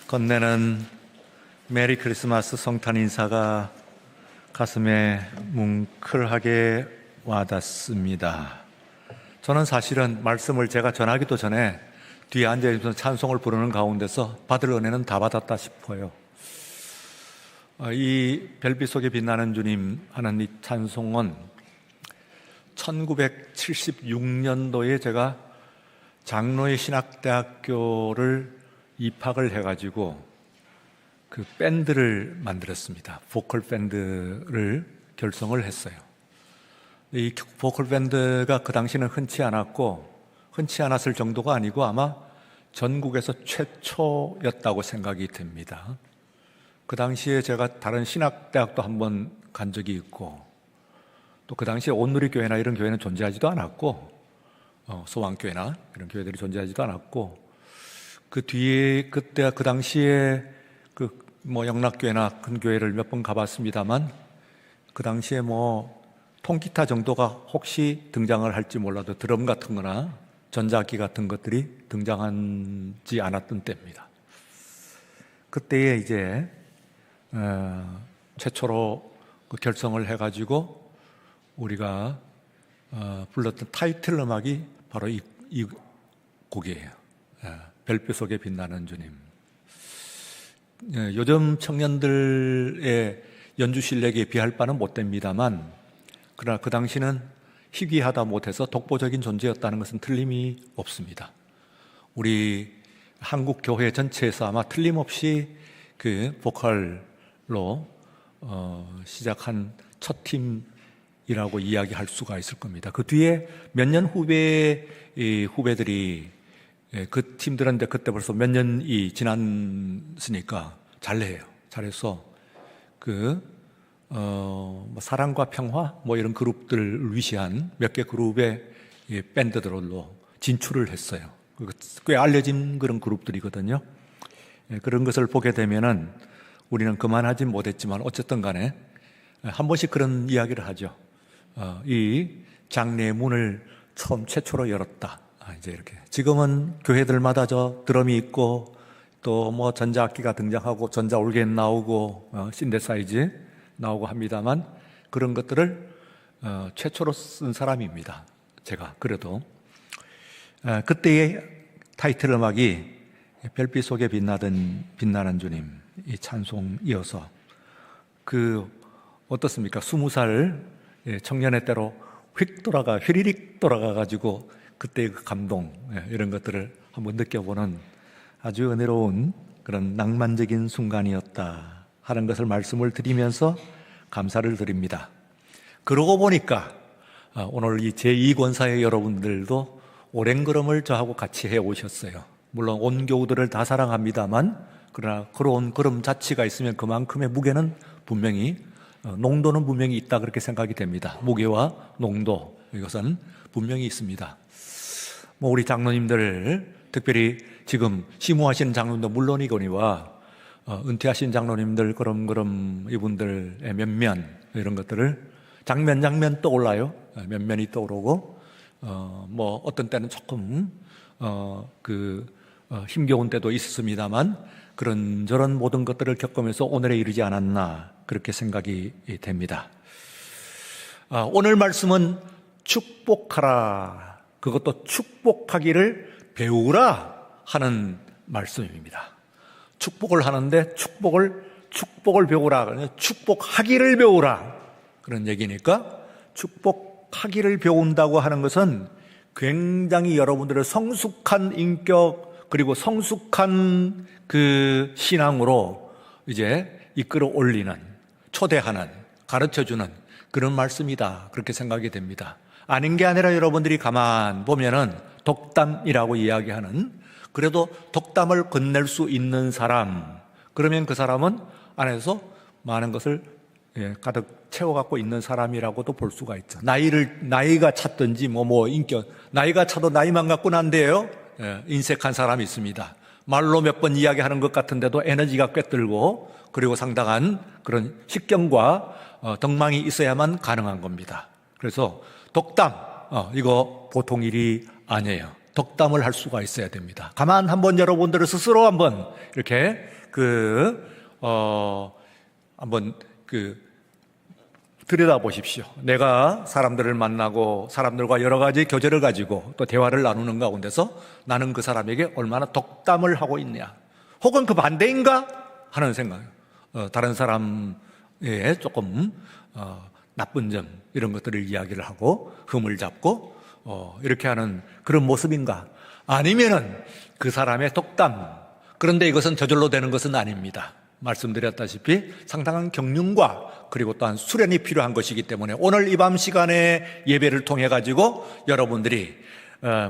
건네는 메리 크리스마스 성탄 인사가 가슴에 뭉클하게 와닿습니다. 저는 사실은 말씀을 제가 전하기도 전에 뒤에 앉아있는 찬송을 부르는 가운데서 받을 은혜는 다 받았다 싶어요. 이 별빛 속에 빛나는 주님 하는 이 찬송은 1976년도에 제가 장로의 신학대학교를 입학을 해가지고 그 밴드를 만들었습니다. 보컬 밴드를 결성을 했어요. 이 보컬 밴드가 그 당시는 흔치 않았을 정도가 아니고 아마 전국에서 최초였다고 생각이 됩니다. 그 당시에 제가 다른 신학대학도 한번 간 적이 있고, 또 그 당시에 온누리교회나 이런 교회는 존재하지도 않았고, 소망교회나 이런 교회들이 존재하지도 않았고, 그 뒤에 그때 그 당시에 영락교회나 큰 교회를 몇 번 가봤습니다만, 그 당시에 통기타 정도가 혹시 등장을 할지 몰라도 드럼 같은 거나 전자악기 같은 것들이 등장하지 않았던 때입니다. 그때에 이제 최초로 결성을 해가지고 우리가 불렀던 타이틀 음악이 바로 이 곡이에요. 별빛 속에 빛나는 주님. 요즘 청년들의 연주 실력에 비할 바는 못 됩니다만, 그러나 그 당시는 희귀하다 못해서 독보적인 존재였다는 것은 틀림이 없습니다. 우리 한국 교회 전체에서 아마 틀림없이 그 보컬로 시작한 첫 팀이라고 이야기할 수가 있을 겁니다. 그 뒤에 몇 년 후배들이 그 팀들한테 그때 벌써 몇 년이 지났으니까 잘해서 사랑과 평화 이런 그룹들을 위시한 몇 개 그룹의 밴드들로 진출을 했어요. 꽤 알려진 그런 그룹들이거든요. 그런 것을 보게 되면은 우리는 그만하진 못했지만 어쨌든 간에 한 번씩 그런 이야기를 하죠. 이 장래의 문을 최초로 열었다. 이제 이렇게. 지금은 교회들마다 드럼이 있고, 또 전자악기가 등장하고, 전자올겐 나오고, 신데사이즈 나오고 합니다만, 그런 것들을 최초로 쓴 사람입니다. 제가. 그래도. 그때의 타이틀 음악이 별빛 속에 빛나는 주님, 이 찬송이어서, 어떻습니까? 20살 청년의 때로 휘리릭 돌아가가지고, 그때의 그 감동, 이런 것들을 한번 느껴보는 아주 은혜로운 그런 낭만적인 순간이었다 하는 것을 말씀을 드리면서 감사를 드립니다. 그러고 보니까 오늘 이 제2권사의 여러분들도 오랜 걸음을 저하고 같이 해오셨어요. 물론 온 교우들을 다 사랑합니다만, 그러나 그런 걸음 자체가 있으면 그만큼의 무게는 분명히, 농도는 분명히 있다 그렇게 생각이 됩니다. 무게와 농도, 이것은 분명히 있습니다. 우리 장로님들, 특별히 지금 심호하시는 장로님도 물론이거니와 은퇴하신 장로님들, 그럼 이분들의 면면, 이런 것들을 장면 떠올라요. 면면이 떠오르고, 어떤 때는 조금 힘겨운 때도 있었습니다만, 그런저런 모든 것들을 겪으면서 오늘에 이르지 않았나 그렇게 생각이 됩니다. 오늘 말씀은 축복하라, 그것도 축복하기를 배우라 하는 말씀입니다. 축복을 하는데 축복을 배우라, 축복하기를 배우라 그런 얘기니까, 축복하기를 배운다고 하는 것은 굉장히 여러분들의 성숙한 인격, 그리고 성숙한 그 신앙으로 이제 이끌어 올리는, 초대하는, 가르쳐주는 그런 말씀이다 그렇게 생각이 됩니다. 아닌 게 아니라 여러분들이 가만 보면은 독담이라고 이야기하는, 그래도 독담을 건넬 수 있는 사람, 그러면 그 사람은 안에서 많은 것을 가득 채워갖고 있는 사람이라고도 볼 수가 있죠. 나이가 찼든지 인격, 나이가 차도 나이만 갖고는 안 돼요. 인색한 사람이 있습니다. 말로 몇 번 이야기하는 것 같은데도 에너지가 꿰들고, 그리고 상당한 그런 식견과 덕망이 있어야만 가능한 겁니다. 그래서 독담, 이거 보통 일이 아니에요. 덕담을 할 수가 있어야 됩니다. 가만 한번 여러분들 스스로 한번 이렇게 한번 들여다보십시오. 내가 사람들을 만나고 사람들과 여러 가지 교제를 가지고 또 대화를 나누는 가운데서 나는 그 사람에게 얼마나 덕담을 하고 있냐, 혹은 그 반대인가 하는 생각, 다른 사람의 조금 나쁜 점 이런 것들을 이야기를 하고 흠을 잡고 이렇게 하는 그런 모습인가, 아니면은 그 사람의 덕담, 그런데 이것은 저절로 되는 것은 아닙니다. 말씀드렸다시피 상당한 경륜과 그리고 또한 수련이 필요한 것이기 때문에 오늘 이 밤 시간에 예배를 통해 가지고 여러분들이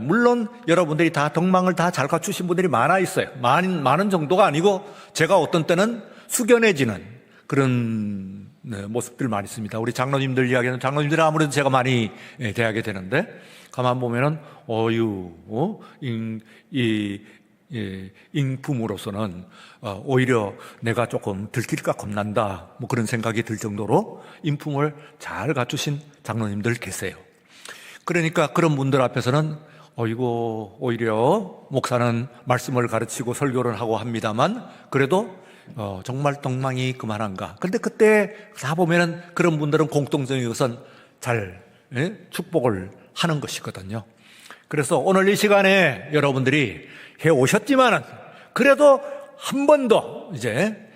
물론 여러분들이 다 덕망을 다 잘 갖추신 분들이 많아 있어요. 많은 정도가 아니고 제가 어떤 때는 숙연해지는 그런 모습들 많이 있습니다. 우리 장로님들 이야기는 장로님들은 아무래도 제가 많이 대하게 되는데 가만 보면은 인품으로서는 오히려 내가 조금 들킬까 겁난다, 뭐 그런 생각이 들 정도로 인품을 잘 갖추신 장로님들 계세요. 그러니까 그런 분들 앞에서는 오히려 목사는 말씀을 가르치고 설교를 하고 합니다만 그래도 정말 덕망이 그만한가. 그런데 그때 다 보면은 그런 분들은 공통적인 것은 잘 축복을 하는 것이거든요. 그래서 오늘 이 시간에 여러분들이 해 오셨지만은 그래도 한 번 더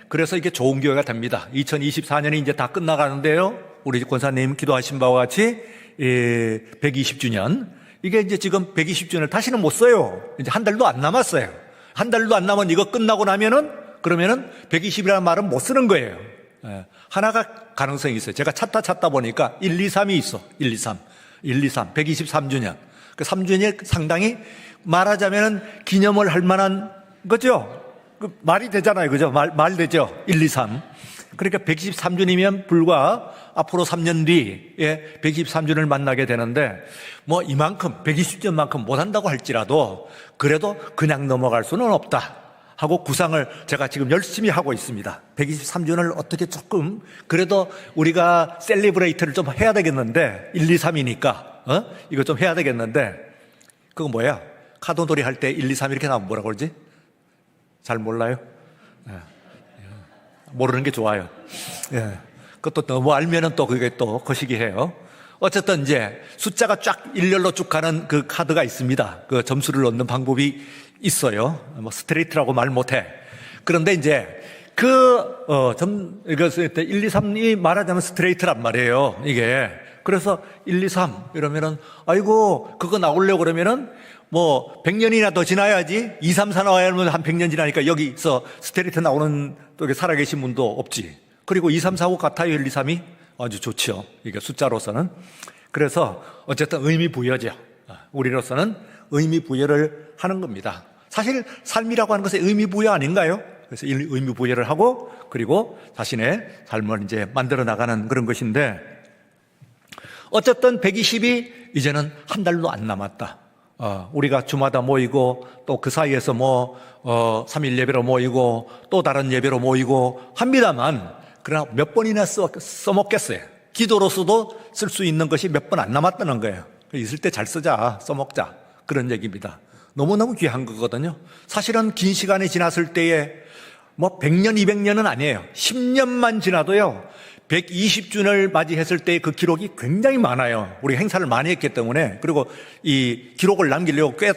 그래서 이게 좋은 교회가 됩니다. 2024년이 이제 다 끝나가는데요. 우리 권사님 기도하신 바와 같이 120주년, 이게 이제 지금 120주년을 다시는 못 써요. 이제 한 달도 안 남았어요. 한 달도 안 남은 이거 끝나고 나면은 그러면은 120이라는 말은 못 쓰는 거예요. 하나가 가능성이 있어요. 제가 찾다 보니까 1, 2, 3이 있어. 1, 2, 3. 123주년. 그 3주년이 상당히 말하자면은 기념을 할 만한 거죠. 말이 되잖아요. 그죠? 말 되죠? 1, 2, 3. 그러니까 123주년이면 불과 앞으로 3년 뒤에 123주년을 만나게 되는데 뭐 이만큼 120주년만큼 못한다고 할지라도 그래도 그냥 넘어갈 수는 없다 하고 구상을 제가 지금 열심히 하고 있습니다. 123주년을 어떻게 조금 그래도 우리가 셀리브레이트를 좀 해야 되겠는데 1, 2, 3이니까 이거 좀 해야 되겠는데 그거 뭐야? 카도놀이 할 때 1, 2, 3 이렇게 나오면 뭐라고 그러지? 잘 몰라요? 모르는 게 좋아요. 그것도 너무 알면은 또 그게 또 거시기해요. 어쨌든 이제 숫자가 쫙 일렬로 쭉 가는 그 카드가 있습니다. 그 점수를 얻는 방법이 있어요. 뭐 스트레이트라고 말 못해. 그런데 이제 이것을 1, 2, 3이 말하자면 스트레이트란 말이에요. 이게. 그래서 1, 2, 3 이러면은 아이고 그거 나오려고 그러면은 뭐 100년이나 더 지나야지 2, 3, 4 나와야 하면 한 100년 지나니까 여기서 스트레이트 나오는 또 살아계신 분도 없지. 그리고 2, 3, 4, 5 같아요. 1, 2, 3이 아주 좋죠. 이게 숫자로서는. 그래서 어쨌든 의미 부여죠. 우리로서는 의미 부여를 하는 겁니다. 사실 삶이라고 하는 것은 의미 부여 아닌가요? 그래서 의미 부여를 하고 그리고 자신의 삶을 이제 만들어 나가는 그런 것인데 어쨌든 120이 이제는 한 달도 안 남았다. 우리가 주마다 모이고 또 그 사이에서 3일 예배로 모이고 또 다른 예배로 모이고 합니다만 그러나 몇 번이나 써먹겠어요. 기도로서도 쓸 수 있는 것이 몇 번 안 남았다는 거예요. 있을 때 잘 쓰자, 써먹자 그런 얘기입니다. 너무너무 귀한 거거든요. 사실은 긴 시간이 지났을 때에 100년, 200년은 아니에요. 10년만 지나도요 120주년을 맞이했을 때 그 기록이 굉장히 많아요. 우리 행사를 많이 했기 때문에. 그리고 이 기록을 남기려고 꽤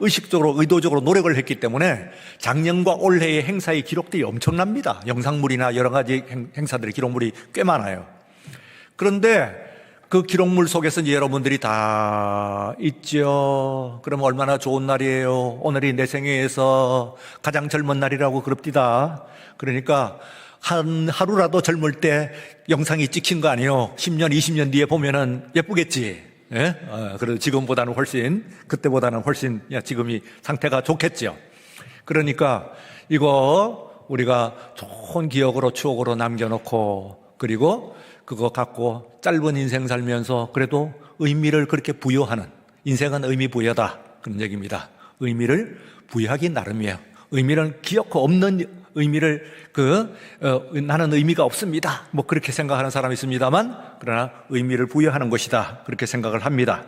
의식적으로 의도적으로 노력을 했기 때문에 작년과 올해의 행사의 기록들이 엄청납니다. 영상물이나 여러 가지 행사들의 기록물이 꽤 많아요. 그런데 그 기록물 속에서 여러분들이 다 있죠. 그럼 얼마나 좋은 날이에요. 오늘이 내 생애에서 가장 젊은 날이라고 그럽디다. 그러니까 한 하루라도 젊을 때 영상이 찍힌 거 아니에요. 10년, 20년 뒤에 보면은 예쁘겠지. 예? 그래도 지금보다는 그때보다는 훨씬 지금이 상태가 좋겠죠. 그러니까 이거 우리가 좋은 기억으로 추억으로 남겨놓고 그리고 그거 갖고 짧은 인생 살면서 그래도 의미를 그렇게 부여하는 인생은 의미 부여다. 그런 얘기입니다. 의미를 부여하기 나름이에요. 의미는 기억코 없는 의미를 나는 의미가 없습니다. 그렇게 생각하는 사람이 있습니다만 그러나 의미를 부여하는 것이다. 그렇게 생각을 합니다.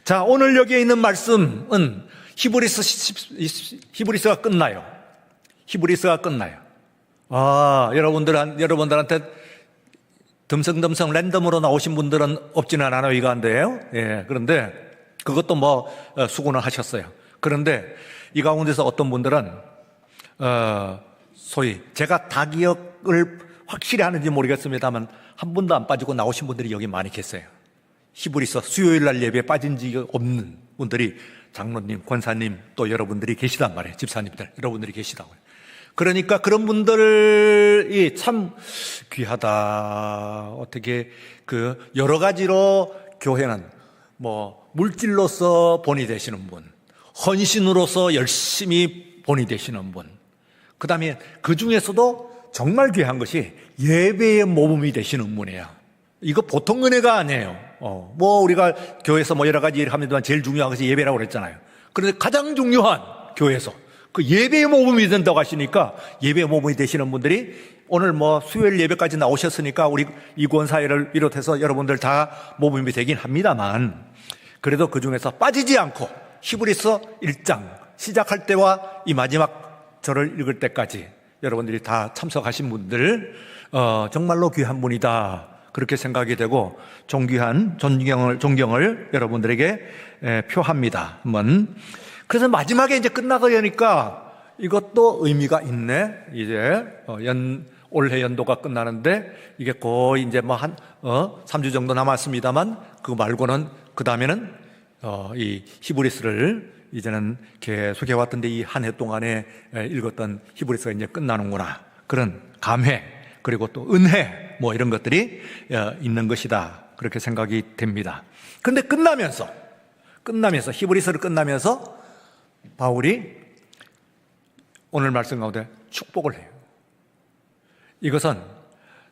자, 오늘 여기에 있는 말씀은 히브리서가 끝나요. 히브리서가 끝나요. 여러분들한테 듬성듬성 랜덤으로 나오신 분들은 없지는 않아요, 이가운데요. 예, 그런데 그것도 수고는 하셨어요. 그런데 이 가운데서 어떤 분들은 소위 제가 다 기억을 확실히 하는지 모르겠습니다만 한 분도 안 빠지고 나오신 분들이 여기 많이 계세요. 히브리서 수요일 날 예배에 빠진 적이 없는 분들이 장로님, 권사님 또 여러분들이 계시단 말이에요. 집사님들 여러분들이 계시다고요. 그러니까 그런 분들이 참 귀하다. 어떻게 여러 가지로 교회는 물질로서 본이 되시는 분, 헌신으로서 열심히 본이 되시는 분, 그 다음에 그 중에서도 정말 귀한 것이 예배의 모범이 되시는 분이에요. 이거 보통 은혜가 아니에요. 우리가 교회에서 여러 가지 일을 합니다만 제일 중요한 것이 예배라고 그랬잖아요. 그런데 가장 중요한 교회에서 그 예배의 모범이 된다고 하시니까 예배의 모범이 되시는 분들이 오늘 수요일 예배까지 나오셨으니까 우리 이구원 사회를 비롯해서 여러분들 다 모범이 되긴 합니다만 그래도 그 중에서 빠지지 않고 히브리서 1장 시작할 때와 이 마지막 절을 읽을 때까지 여러분들이 다 참석하신 분들 정말로 귀한 분이다 그렇게 생각이 되고 존경을 여러분들에게 표합니다. 그래서 마지막에 이제 끝나가려니까 이것도 의미가 있네. 이제 올해 연도가 끝나는데 이게 거의 이제 3주 정도 남았습니다만 그거 말고는 그 다음에는 이 히브리서를 이제는 계속 해왔던데 이 한 해 동안에 읽었던 히브리서가 이제 끝나는구나. 그런 감회 그리고 또 은혜 이런 것들이 있는 것이다. 그렇게 생각이 됩니다. 그런데 끝나면서 히브리서를 끝나면서 바울이 오늘 말씀 가운데 축복을 해요. 이것은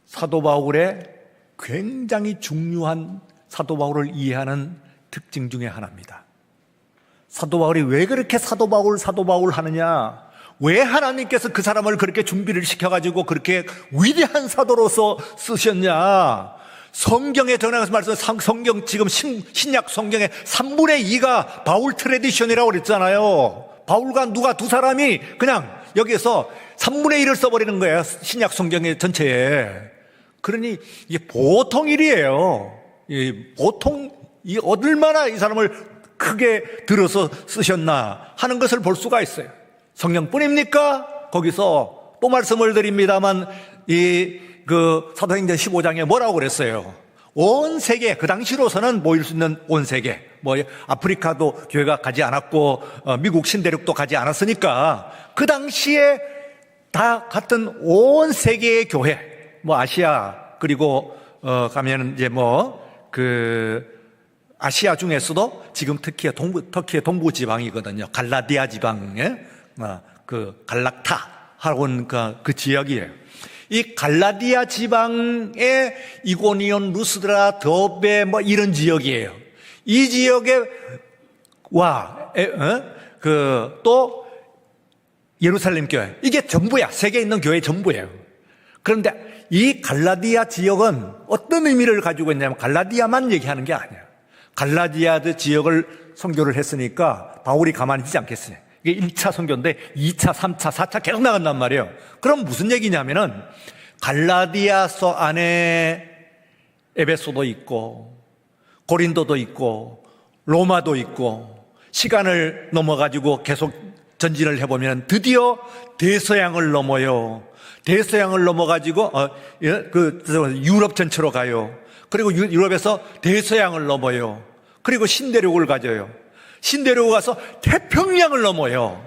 사도 바울의 굉장히 중요한 사도 바울을 이해하는 특징 중에 하나입니다. 사도 바울이 왜 그렇게 사도 바울 하느냐? 왜 하나님께서 그 사람을 그렇게 준비를 시켜가지고 그렇게 위대한 사도로서 쓰셨냐? 성경에 전해서 말씀, 성경 지금 신약 성경의 3분의 2가 바울 트레디션이라고 그랬잖아요. 바울과 누가 두 사람이 그냥 여기에서 3분의 1을 써버리는 거예요. 신약 성경의 전체에. 그러니 이게 보통 일이에요. 얼마나 이 사람을 크게 들어서 쓰셨나 하는 것을 볼 수가 있어요. 성령뿐입니까? 거기서 또 말씀을 드립니다만 사도행전 15장에 뭐라고 그랬어요? 온 세계, 그 당시로서는 모일 수 있는 온 세계, 아프리카도 교회가 가지 않았고 미국 신대륙도 가지 않았으니까 그 당시에 다 같은 온 세계의 교회, 아시아 그리고 가면은 이제 아시아 중에서도 지금 터키의 동부 지방이거든요. 갈라디아 지방에 갈락타 하고는 그 지역이에요. 이 갈라디아 지방의 이고니온, 루스드라, 더베 이런 지역이에요. 이 지역에 또 예루살렘 교회, 이게 전부야. 세계에 있는 교회 전부예요. 그런데 이 갈라디아 지역은 어떤 의미를 가지고 있냐면 갈라디아만 얘기하는 게 아니에요. 갈라디아 지역을 선교를 했으니까 바울이 가만히 있지 않겠어요. 이게 1차 선교인데 2차, 3차, 4차 계속 나간단 말이에요. 그럼 무슨 얘기냐면은 갈라디아서 안에 에베소도 있고 고린도도 있고 로마도 있고 시간을 넘어가지고 계속 전진을 해보면 드디어 대서양을 넘어요. 대서양을 넘어가지고 유럽 전체로 가요. 그리고 유럽에서 대서양을 넘어요. 그리고 신대륙을 가져요. 신대륙 가서 태평양을 넘어요.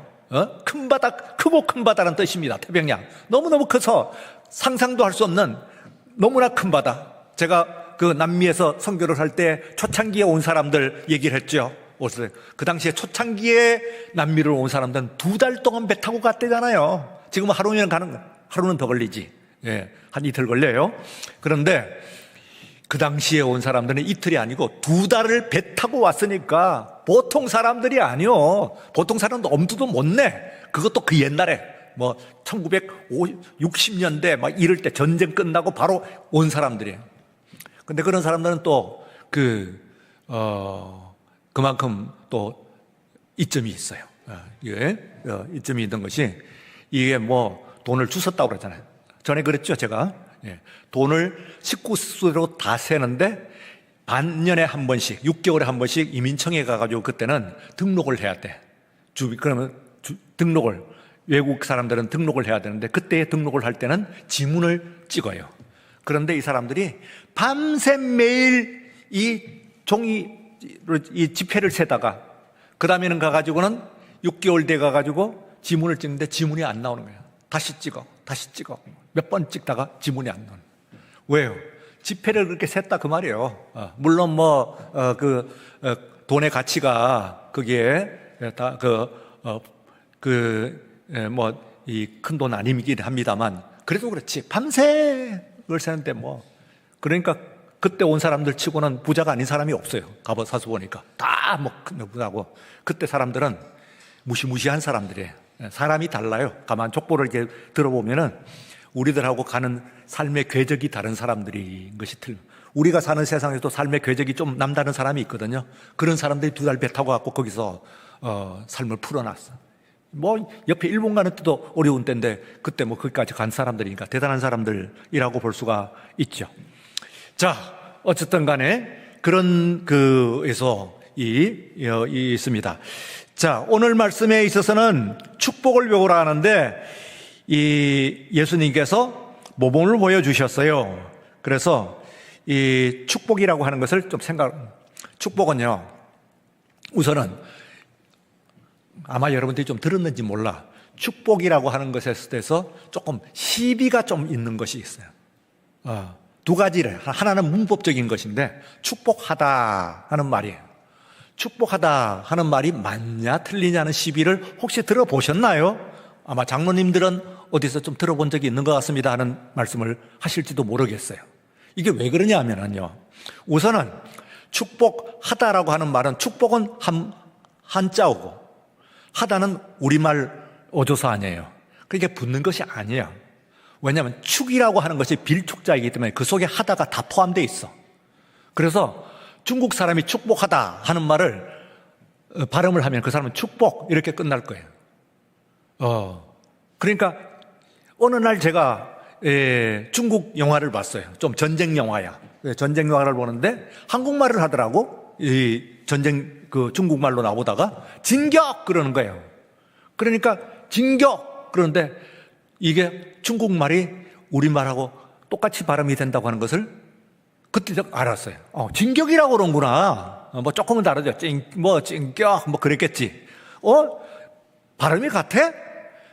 큰 바다, 크고 큰 바다라는 뜻입니다. 태평양. 너무너무 커서 상상도 할 수 없는 너무나 큰 바다. 제가 남미에서 선교를 할 때 초창기에 온 사람들 얘기를 했죠. 그 당시에 초창기에 남미를 온 사람들은 2달 동안 배 타고 갔대잖아요. 지금은 하루면 가는 거야. 하루는 더 걸리지. 예, 한 이틀 걸려요. 그런데 그 당시에 온 사람들은 이틀이 아니고 2달을 배 타고 왔으니까 보통 사람들이 아니요. 보통 사람도 엄두도 못 내. 그것도 그 옛날에 1960년대 이럴 때 전쟁 끝나고 바로 온 사람들이에요. 근데 그런 사람들은 또 그만큼 또 이점이 있어요. 이게 이점이 있는 것이 이게 뭐 돈을 주웠다고 그러잖아요. 전에 그랬죠, 제가. 돈을 식구수로 다 세는데 반년에 한 번씩, 6개월에 한 번씩 이민청에 가가지고 그때는 등록을 해야 돼. 그러면 등록을, 외국 사람들은 등록을 해야 되는데 그때 등록을 할 때는 지문을 찍어요. 그런데 이 사람들이 밤새 매일 이 종이, 이 지폐를 세다가 그 다음에는 가가지고는 6개월 돼 가가지고 지문을 찍는데 지문이 안 나오는 거예요. 다시 찍어. 몇 번 찍다가 지문이 안 나오는 거예요. 왜요? 지폐를 그렇게 셌다 그 말이에요. 물론 돈의 가치가 그게 다 이 큰 돈 아니긴 합니다만 그래도 그렇지. 밤새 그걸 세는데 그러니까 그때 온 사람들 치고는 부자가 아닌 사람이 없어요. 가보 사서 보니까 다 부자고 그때 사람들은 무시무시한 사람들이에요. 사람이 달라요. 가만 족보를 이렇게 들어보면은 우리들하고 가는 삶의 궤적이 다른 사람들인 것이 우리가 사는 세상에도 삶의 궤적이 좀 남다른 사람이 있거든요. 그런 사람들이 2달 배 타고 갖고 거기서 삶을 풀어놨어. 옆에 일본 가는 때도 어려운 때인데 그때 거기까지 간 사람들이니까 대단한 사람들이라고 볼 수가 있죠. 자, 어쨌든 간에 그런 에서 있습니다. 자, 오늘 말씀에 있어서는 축복을 배우라 하는데 이 예수님께서 모범을 보여주셨어요. 그래서 이 축복이라고 하는 것을 좀 축복은요, 우선은 아마 여러분들이 좀 들었는지 몰라. 축복이라고 하는 것에 대해서 조금 시비가 좀 있는 것이 있어요. 두 가지를. 하나는 문법적인 것인데 축복하다 하는 말이에요. 축복하다 하는 말이 맞냐 틀리냐는 시비를 혹시 들어보셨나요? 아마 장로님들은 어디서 좀 들어본 적이 있는 것 같습니다 하는 말씀을 하실지도 모르겠어요. 이게 왜 그러냐 하면요, 우선은 축복하다라고 하는 말은 축복은 한자어고 하다는 우리말 어조사 아니에요. 그러니까 붙는 것이 아니에요. 왜냐하면 축이라고 하는 것이 빌축자이기 때문에 그 속에 하다가 다 포함되어 있어. 그래서 중국 사람이 축복하다 하는 말을 발음을 하면 그 사람은 축복 이렇게 끝날 거예요. 그러니까 어느 날 제가 중국 영화를 봤어요. 좀 전쟁 영화야. 전쟁 영화를 보는데 한국말을 하더라고. 이 전쟁 중국말로 나오다가 진격 그러는 거예요. 그러니까 진격 그러는데 이게 중국말이 우리말하고 똑같이 발음이 된다고 하는 것을 그때 알았어요. 진격이라고 그러는구나. 조금은 다르죠. 진격 그랬겠지. 발음이 같아?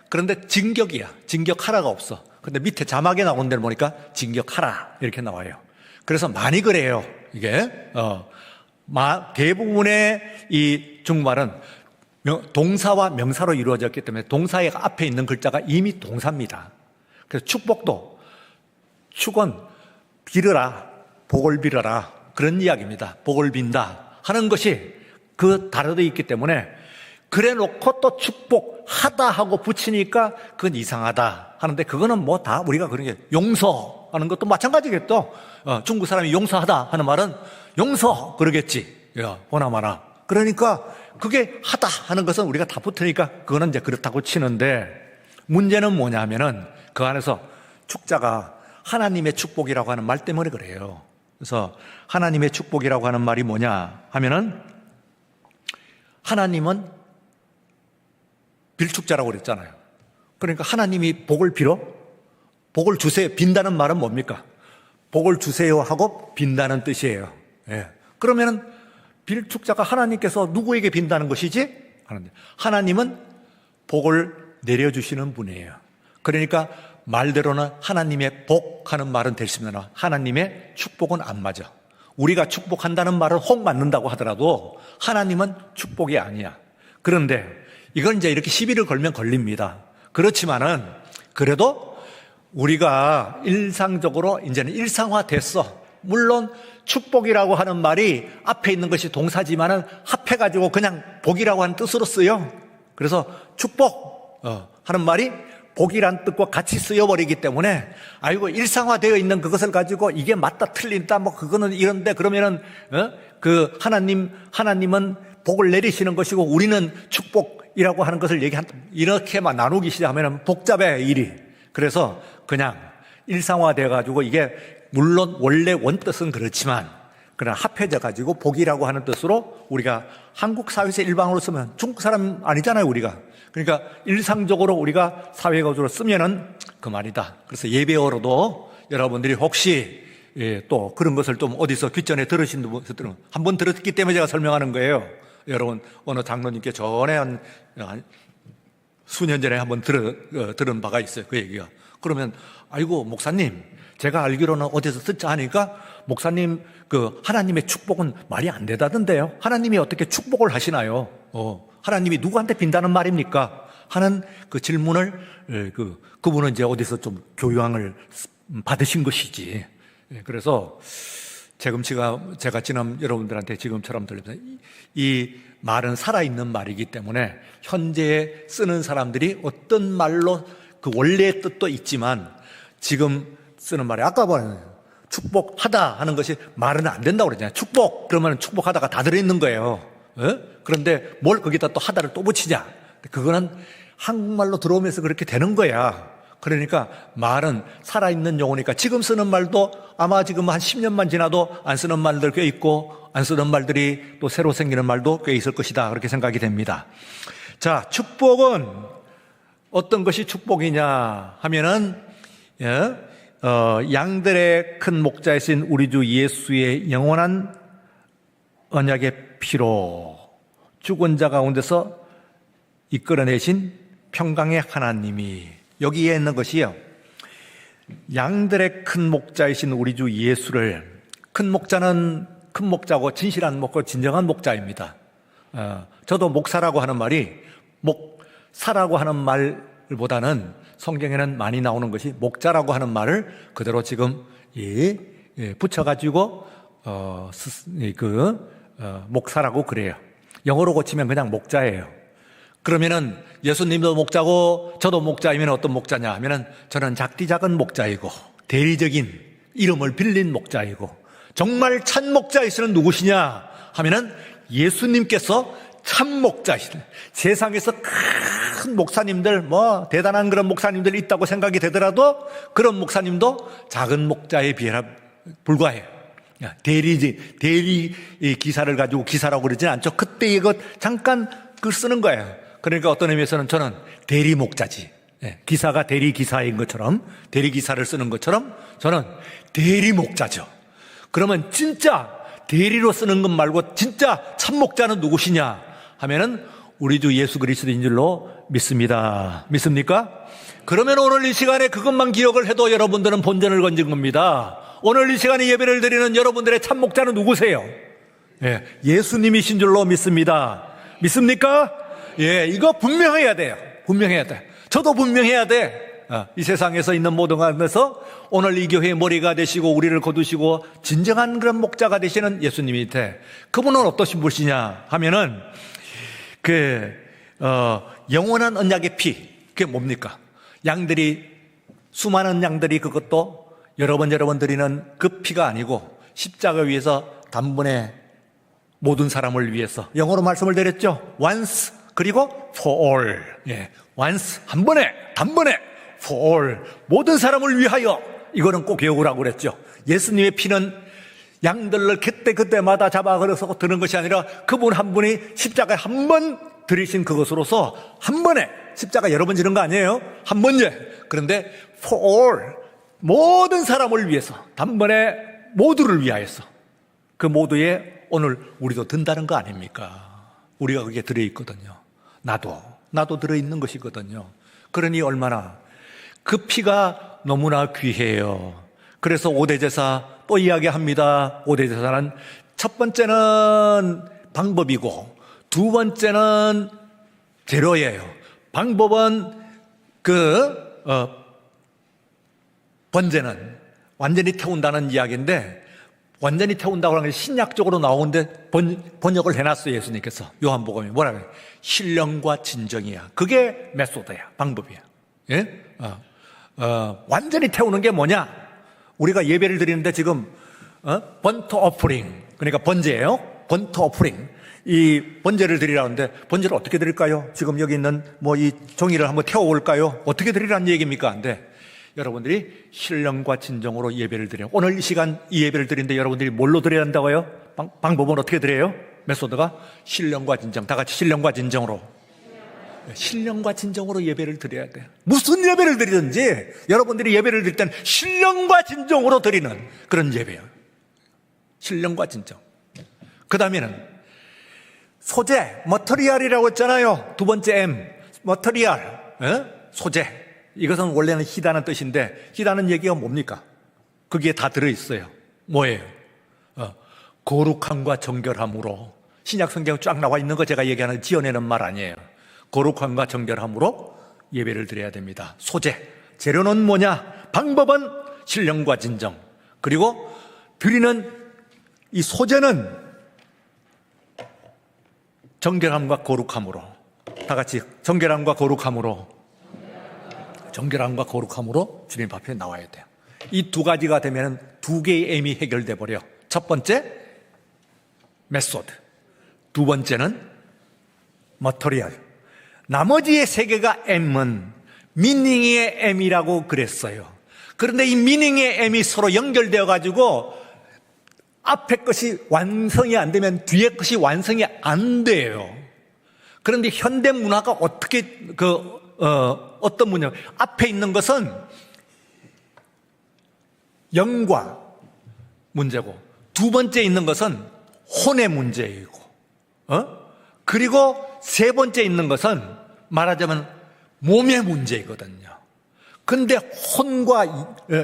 그런데 진격이야. 진격하라가 없어. 근데 밑에 자막에 나온 데를 보니까 진격하라 이렇게 나와요. 그래서 많이 그래요. 이게 대부분의 이 중국말은 동사와 명사로 이루어졌기 때문에 동사의 앞에 있는 글자가 이미 동사입니다. 그래서 축은 빌어라, 복을 빌어라 그런 이야기입니다. 복을 빈다 하는 것이 다르게 있기 때문에 그래 놓고 또 축복하다 하고 붙이니까 그건 이상하다 하는데 그거는 다 우리가 그런 게 용서하는 것도 마찬가지겠죠. 중국 사람이 용서하다 하는 말은 용서 그러겠지. 보나마나. 그러니까 그게 하다 하는 것은 우리가 다 붙으니까 그거는 이제 그렇다고 치는데 문제는 뭐냐 하면은 그 안에서 축자가 하나님의 축복이라고 하는 말 때문에 그래요. 그래서 하나님의 축복이라고 하는 말이 뭐냐 하면은 하나님은 빌축자라고 그랬잖아요. 그러니까 하나님이 복을 빌어? 복을 주세요. 빈다는 말은 뭡니까? 복을 주세요 하고 빈다는 뜻이에요. 그러면은 빌축자가 하나님께서 누구에게 빈다는 것이지? 하나님은 복을 내려주시는 분이에요. 그러니까 말대로는 하나님의 복하는 말은 될 수 있으나 하나님의 축복은 안 맞아. 우리가 축복한다는 말은 혹 맞는다고 하더라도 하나님은 축복이 아니야. 그런데 이건 이제 이렇게 시비를 걸면 걸립니다. 그렇지만은 그래도 우리가 일상적으로 이제는 일상화됐어. 물론 축복이라고 하는 말이 앞에 있는 것이 동사지만은 합해가지고 그냥 복이라고 하는 뜻으로 쓰여. 그래서 축복 하는 말이 복이란 뜻과 같이 쓰여버리기 때문에 아이고 일상화되어 있는 그것을 가지고 이게 맞다 틀린다 그거는 이런데 그러면은 그 하나님은 복을 내리시는 것이고 우리는 축복이라고 하는 것을 이렇게만 나누기 시작하면 복잡해, 일이. 그래서 그냥 일상화되어 가지고 이게 물론 원래 원뜻은 그렇지만 그러나 합해져 가지고 복이라고 하는 뜻으로 우리가 한국 사회에서 일방으로 쓰면 중국 사람 아니잖아요, 우리가. 그러니까 일상적으로 우리가 사회적으로 쓰면은 그 말이다. 그래서 예배어로도 여러분들이 혹시 또 그런 것을 좀 어디서 귀전에 들으신 분들은 한번 들었기 때문에 제가 설명하는 거예요. 여러분 어느 장로님께 전에 한 수년 전에 한번 들은 바가 있어요. 그 얘기가. 그러면 아이고 목사님, 제가 알기로는 어디서 듣자 하니까 목사님 그 하나님의 축복은 말이 안 되다던데요. 하나님이 어떻게 축복을 하시나요? 하나님이 누구한테 빈다는 말입니까? 하는 그 질문을 그분은 이제 어디서 좀 교양을 받으신 것이지. 그래서 제가 지금 여러분들한테 지금처럼 들립니다. 이 말은 살아있는 말이기 때문에 현재 쓰는 사람들이 어떤 말로 그 원래의 뜻도 있지만 지금 쓰는 말이 아까 보면 축복하다 하는 것이 말은 안 된다고 그러잖아요. 축복 그러면 축복하다가 다 들어있는 거예요. 그런데 뭘 거기다 또 하다를 또 붙이냐? 그거는 한국말로 들어오면서 그렇게 되는 거야. 그러니까 말은 살아있는 용어니까 지금 쓰는 말도 아마 지금 한 10년만 지나도 안 쓰는 말들 꽤 있고 안 쓰는 말들이 또 새로 생기는 말도 꽤 있을 것이다. 그렇게 생각이 됩니다. 자, 축복은 어떤 것이 축복이냐 하면은 양들의 큰 목자이신 우리 주 예수의 영원한 언약의 피로 죽은 자 가운데서 이끌어내신 평강의 하나님이 여기에 있는 것이요. 양들의 큰 목자이신 우리 주 예수를 큰 목자는 큰 목자고 진실한 목고 진정한 목자입니다. 저도 목사라고 하는 말이 목사라고 하는 말보다는 성경에는 많이 나오는 것이 목자라고 하는 말을 그대로 지금 붙여가지고 목사라고 그래요. 영어로 고치면 그냥 목자예요. 그러면은 예수님도 목자고 저도 목자이면 어떤 목자냐 하면은 저는 작디 작은 목자이고 대리적인 이름을 빌린 목자이고 정말 참 목자이시는 누구시냐 하면은 예수님께서 참 목자이시네. 세상에서 큰 목사님들 대단한 그런 목사님들이 있다고 생각이 되더라도 그런 목사님도 작은 목자에 불과해요. 대리 기사를 가지고 기사라고 그러진 않죠. 그때 이거 잠깐 쓰는 거예요. 그러니까 어떤 의미에서는 저는 대리 목자지. 기사가 대리 기사인 것처럼 대리 기사를 쓰는 것처럼 저는 대리 목자죠. 그러면 진짜 대리로 쓰는 것 말고 진짜 참 목자는 누구시냐 하면은 우리 주 예수 그리스도인 줄로 믿습니다. 믿습니까? 그러면 오늘 이 시간에 그것만 기억을 해도 여러분들은 본전을 건진 겁니다. 오늘 이 시간에 예배를 드리는 여러분들의 참 목자는 누구세요? 예수님이신 줄로 믿습니다. 믿습니까? 이거 분명해야 돼요. 분명해야 돼. 저도 분명해야 돼. 이 세상에서 있는 모든 것에서 오늘 이 교회의 머리가 되시고 우리를 거두시고 진정한 그런 목자가 되시는 예수님이 돼. 그분은 어떠신 분이냐 하면은 영원한 언약의 피. 그게 뭡니까? 수많은 양들이 그것도 여러 번 드리는 그 피가 아니고 십자가 위에서 단번에 모든 사람을 위해서 영어로 말씀을 드렸죠. once 그리고 for all. once 한 번에 단번에 for all 모든 사람을 위하여. 이거는 꼭 외우라고 그랬죠. 예수님의 피는 양들을 그때마다 잡아 걸어서 드는 것이 아니라 그분 한 분이 십자가에 한 번 들이신 그것으로서 한 번에 십자가 여러 번 지는 거 아니에요? 한 번에. 그런데 for all 모든 사람을 위해서 단번에 모두를 위하여서 그 모두에 오늘 우리도 든다는 거 아닙니까? 우리가 그게 들어있거든요. 나도 들어있는 것이거든요. 그러니 얼마나 그 피가 너무나 귀해요. 그래서 5대 제사 또 이야기합니다. 5대 제사는 첫 번째는 방법이고 두 번째는 재료예요. 방법은 번제는 완전히 태운다는 이야기인데 완전히 태운다고 하는 게 신약적으로 나오는데 번역을 해놨어요. 예수님께서 요한복음에 뭐라고 해요? 신령과 진정이야. 그게 메소드야. 방법이야. 완전히 태우는 게 뭐냐? 우리가 예배를 드리는데 지금 번트 오프링 그러니까 번제예요. 번트 오프링 이 번제를 드리라는데 번제를 어떻게 드릴까요? 지금 여기 있는 이 종이를 한번 태워올까요? 어떻게 드리라는 얘기입니까? 안 돼. 여러분들이 신령과 진정으로 예배를 드려요. 오늘 이 시간 이 예배를 드리는데 여러분들이 뭘로 드려야 한다고요? 방법은 어떻게 드려요? 메소드가 신령과 진정. 다 같이 신령과 진정으로. 신령과 진정으로 예배를 드려야 돼요. 무슨 예배를 드리든지 여러분들이 예배를 드릴 때는 신령과 진정으로 드리는 그런 예배예요. 신령과 진정. 그 다음에는 소재, 머터리얼이라고 했잖아요. 두 번째 M, 머터리얼, 소재. 이것은 원래는 희다는 뜻인데 희다는 얘기가 뭡니까? 거기에 다 들어있어요. 뭐예요? 거룩함과 정결함으로. 신약 성경 쫙 나와 있는 거 제가 얘기하는 지어내는 말 아니에요. 거룩함과 정결함으로 예배를 드려야 됩니다. 소재, 재료는 뭐냐? 방법은 신령과 진정. 그리고 드리는 이 소재는 정결함과 거룩함으로. 다 같이 정결함과 거룩함으로. 정결함과 거룩함으로 주님 앞에 나와야 돼요. 이 두 가지가 되면 두 개의 M이 해결돼 버려. 첫 번째 메소드, 두 번째는 머터리얼. 나머지의 세 개가 M은 미닝의 M이라고 그랬어요. 그런데 이 미닝의 M이 서로 연결되어 가지고 앞에 것이 완성이 안 되면 뒤에 것이 완성이 안 돼요. 그런데 현대 문화가 어떻게 어떤 문화? 앞에 있는 것은 영과 문제고 두 번째 있는 것은 혼의 문제이고 그리고 세 번째 있는 것은 말하자면 몸의 문제이거든요. 그런데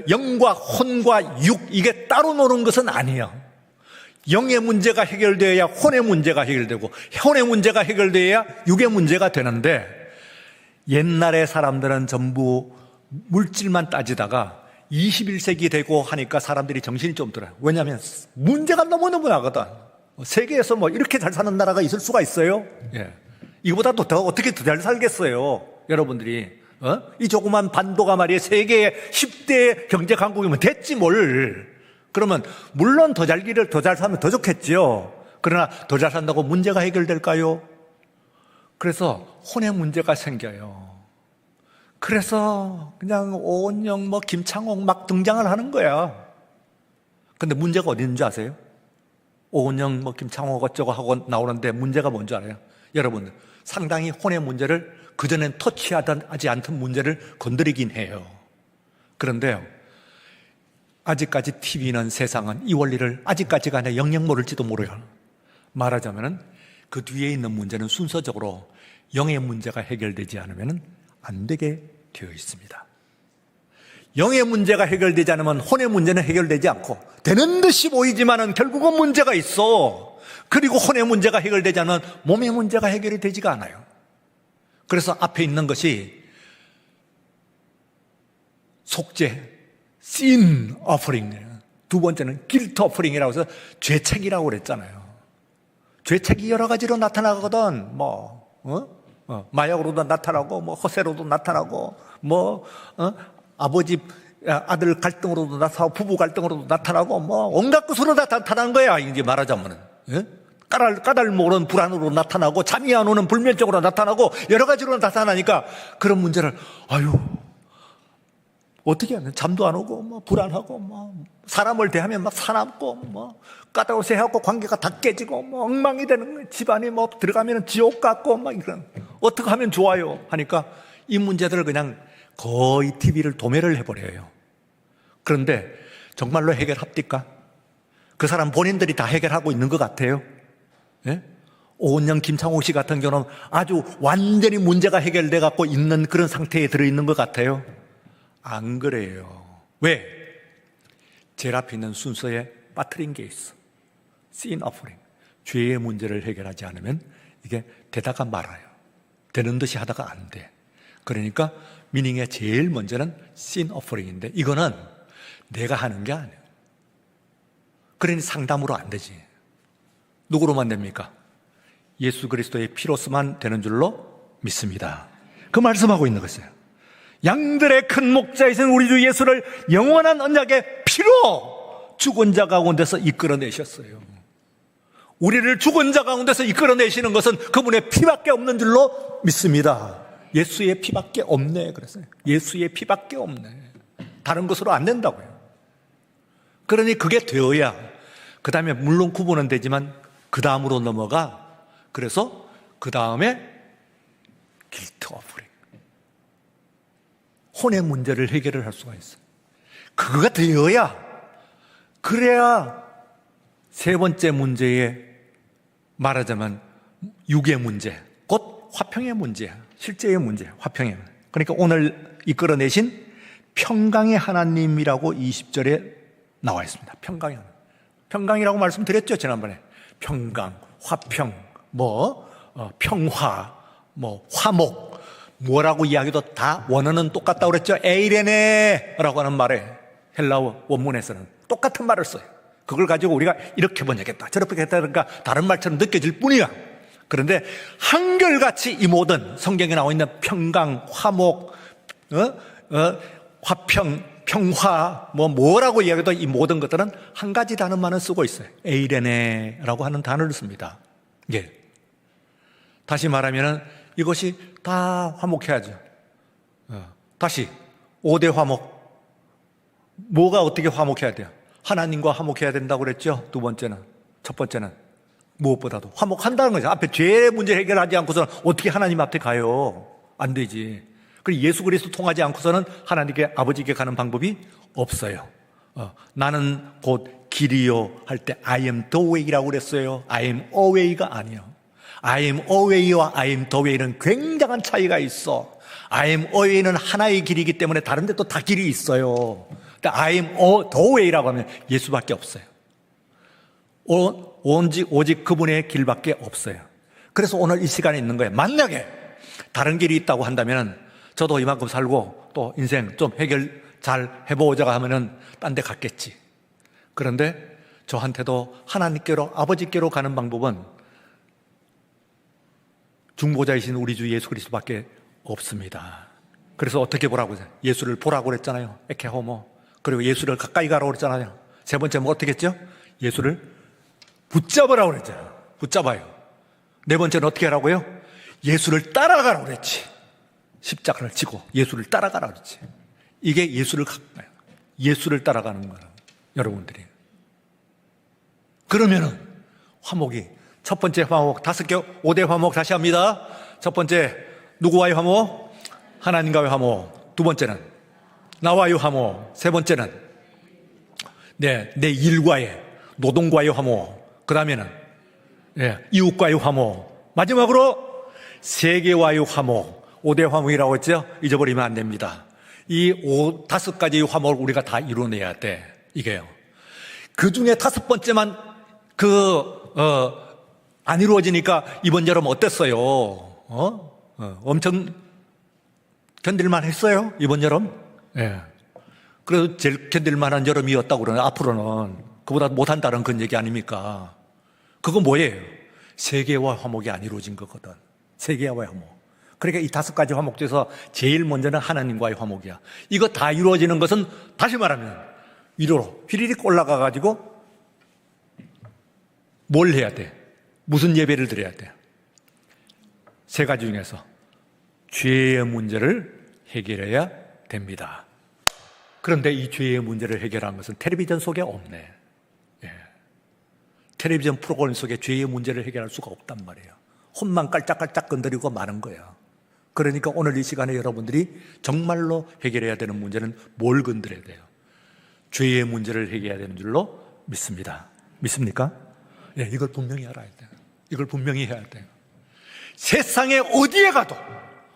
영과 혼과 육 이게 따로 노는 것은 아니에요. 영의 문제가 해결되어야 혼의 문제가 해결되고 혼의 문제가 해결되어야 육의 문제가 되는데 옛날의 사람들은 전부 물질만 따지다가 21세기 되고 하니까 사람들이 정신이 좀 들어요. 왜냐하면 문제가 너무너무 나거든. 세계에서 이렇게 잘 사는 나라가 있을 수가 있어요? 예. 이거보다 더 어떻게 더 잘 살겠어요? 여러분들이. 이 조그만 반도가 말이에요. 세계의 10대 경제 강국이면 됐지 뭘. 그러면 물론 더 잘 살면 더 좋겠죠. 그러나 더 잘 산다고 문제가 해결될까요? 그래서 혼의 문제가 생겨요. 그래서 그냥 오은영 김창옥 막 등장을 하는 거야. 근데 문제가 어디 있는 줄 아세요? 오은영 김창옥 어쩌고 하고 나오는데 문제가 뭔지 알아요? 여러분 상당히 혼의 문제를 그전엔 터치하지 않던 문제를 건드리긴 해요. 그런데요 아직까지 TV는 세상은 이 원리를 아직까지가 아니라 영영 모를지도 모르요. 말하자면 그 뒤에 있는 문제는 순서적으로 영의 문제가 해결되지 않으면 안 되게 되어 있습니다. 영의 문제가 해결되지 않으면 혼의 문제는 해결되지 않고 되는 듯이 보이지만은 결국은 문제가 있어. 그리고 혼의 문제가 해결되지 않으면 몸의 문제가 해결이 되지가 않아요. 그래서 앞에 있는 것이 속죄, sin offering이에요. 두 번째는 guilt offering이라고 해서 죄책이라고 그랬잖아요. 죄책이 여러 가지로 나타나거든. 마약으로도 나타나고, 허세로도 나타나고, 아버지, 아들 갈등으로도 나타나고, 부부 갈등으로도 나타나고, 온갖 것으로 다 나타나는 거야. 이제 말하자면은. 까닭모르는 불안으로 나타나고, 잠이 안 오는 불면증으로 나타나고, 여러 가지로 나타나니까 그런 문제를, 어떻게 하면 잠도 안 오고, 불안하고, 사람을 대하면 사납고, 까다로워하고 관계가 다 깨지고, 엉망이 되는 거예요. 집안이 들어가면 지옥 같고, 이런. 어떻게 하면 좋아요? 하니까 이 문제들을 그냥 거의 TV를 도매를 해버려요. 그런데 정말로 해결합니까? 그 사람 본인들이 다 해결하고 있는 것 같아요? 예? 오은영, 김창옥 씨 같은 경우는 아주 완전히 문제가 해결돼 갖고 있는 그런 상태에 들어있는 것 같아요? 안 그래요. 왜? 제일 앞에 있는 순서에 빠뜨린 게 있어. sin offering. 죄의 문제를 해결하지 않으면 이게 되다가 말아요. 되는 듯이 하다가 안 돼. 그러니까 미닝의 제일 먼저는 sin offering인데 이거는 내가 하는 게 아니에요. 그러니 상담으로 안 되지. 누구로만 됩니까? 예수 그리스도의 피로서만 되는 줄로 믿습니다. 그 말씀하고 있는 것이에요. 양들의 큰 목자이신 우리 주 예수를 영원한 언약의 피로 죽은 자 가운데서 이끌어내셨어요. 우리를 죽은 자 가운데서 이끌어내시는 것은 그분의 피밖에 없는 줄로 믿습니다. 예수의 피밖에 없네 그랬어요. 예수의 피밖에 없네. 다른 것으로 안 된다고요. 그러니 그게 되어야 그 다음에 물론 구분은 되지만 그 다음으로 넘어가. 그래서 그 다음에 길트 오프링, 혼의 문제를 해결을 할 수가 있어요. 그거가 되어야, 그래야 세 번째 문제에 말하자면 육의 문제, 곧 화평의 문제야. 실제의 문제, 화평의 문제. 그러니까 오늘 이끌어내신 평강의 하나님이라고 20절에 나와 있습니다. 평강의 하나님. 평강이라고 말씀드렸죠, 지난번에. 평강, 화평, 평화, 화목, 뭐라고 이야기도 다 원어는 똑같다고 그랬죠. 에이레네라고 하는 말에 헬라어 원문에서는 똑같은 말을 써요. 그걸 가지고 우리가 이렇게 번역했다, 저렇게 했다, 그러니까 다른 말처럼 느껴질 뿐이야. 그런데 한결같이 이 모든 성경에 나와 있는 평강, 화목, 화평, 평화, 뭐라고 이야기해도 이 모든 것들은 한 가지 단어만은 쓰고 있어요. 에이레네라고 하는 단어를 씁니다. 예. 다시 말하면 이것이 다 화목해야죠. 다시 5대 화목. 뭐가 어떻게 화목해야 돼요? 하나님과 화목해야 된다고 그랬죠. 두 번째는. 첫 번째는 무엇보다도 화목한다는 거죠. 앞에 죄의 문제 해결하지 않고서는 어떻게 하나님 앞에 가요? 안 되지. 그리고 예수 그리스도 통하지 않고서는 하나님께 아버지께 가는 방법이 없어요. 나는 곧 길이요 할 때 I am the way라고 그랬어요. I am a way가 아니요. I am a way와 I am the way는 굉장한 차이가 있어. I am a way는 하나의 길이기 때문에 다른 데 또 다 길이 있어요. I am the way라고 하면 예수밖에 없어요. 오직 그분의 길밖에 없어요. 그래서 오늘 이 시간에 있는 거예요. 만약에 다른 길이 있다고 한다면 저도 이만큼 살고 또 인생 좀 해결 잘 해보자가 하면은 딴 데 갔겠지. 그런데 저한테도 하나님께로, 아버지께로 가는 방법은 중보자이신 우리 주 예수 그리스도밖에 없습니다. 그래서 어떻게 보라고 했어요? 예수를 보라고 그랬잖아요. 에케호모. 그리고 예수를 가까이 가라고 그랬잖아요. 세 번째 어떻게 했죠? 예수를 붙잡으라고 그랬잖아요. 붙잡아요. 네 번째는 어떻게 하라고요? 예수를 따라가라고 그랬지. 십자가를 지고 예수를 따라가라고 그랬지. 이게 예수를 따라가는 거예요. 여러분들이. 그러면은 화목이 첫 번째 화목, 5개, 5대 화목 다시 합니다. 첫 번째 누구와의 화목? 하나님과의 화목. 두 번째는 나와의 화목. 세 번째는 내 일과의, 노동과의 화목. 그 다음에는 이웃과의 화목. 마지막으로 세계와의 화목. 5대 화목이라고 했죠? 잊어버리면 안 됩니다. 이 5가지의 화목을 우리가 다 이뤄내야 돼. 이게요. 그 중에 5번째만 안 이루어지니까 이번 여름 어땠어요? 엄청 견딜만 했어요? 이번 여름? 예. 그래도 제일 견딜만한 여름이었다고 그러네. 앞으로는. 그보다 못한다는 그런 얘기 아닙니까? 그거 뭐예요? 세계와 화목이 안 이루어진 거거든. 세계와 화목. 그러니까 이 5가지 화목 중에서 제일 먼저는 하나님과의 화목이야. 이거 다 이루어지는 것은 다시 말하면 위로 휘리릭 올라가가지고 뭘 해야 돼? 무슨 예배를 드려야 돼? 3가지 중에서 죄의 문제를 해결해야 됩니다. 그런데 이 죄의 문제를 해결한 것은 텔레비전 속에 없네. 예. 텔레비전 프로그램 속에 죄의 문제를 해결할 수가 없단 말이에요. 혼만 깔짝깔짝 건드리고 마는 거야. 그러니까 오늘 이 시간에 여러분들이 정말로 해결해야 되는 문제는 뭘 건드려야 돼요? 죄의 문제를 해결해야 되는 줄로 믿습니다. 믿습니까? 네, 이걸 분명히 알아야 돼요. 이걸 분명히 해야 돼요. 세상에 어디에 가도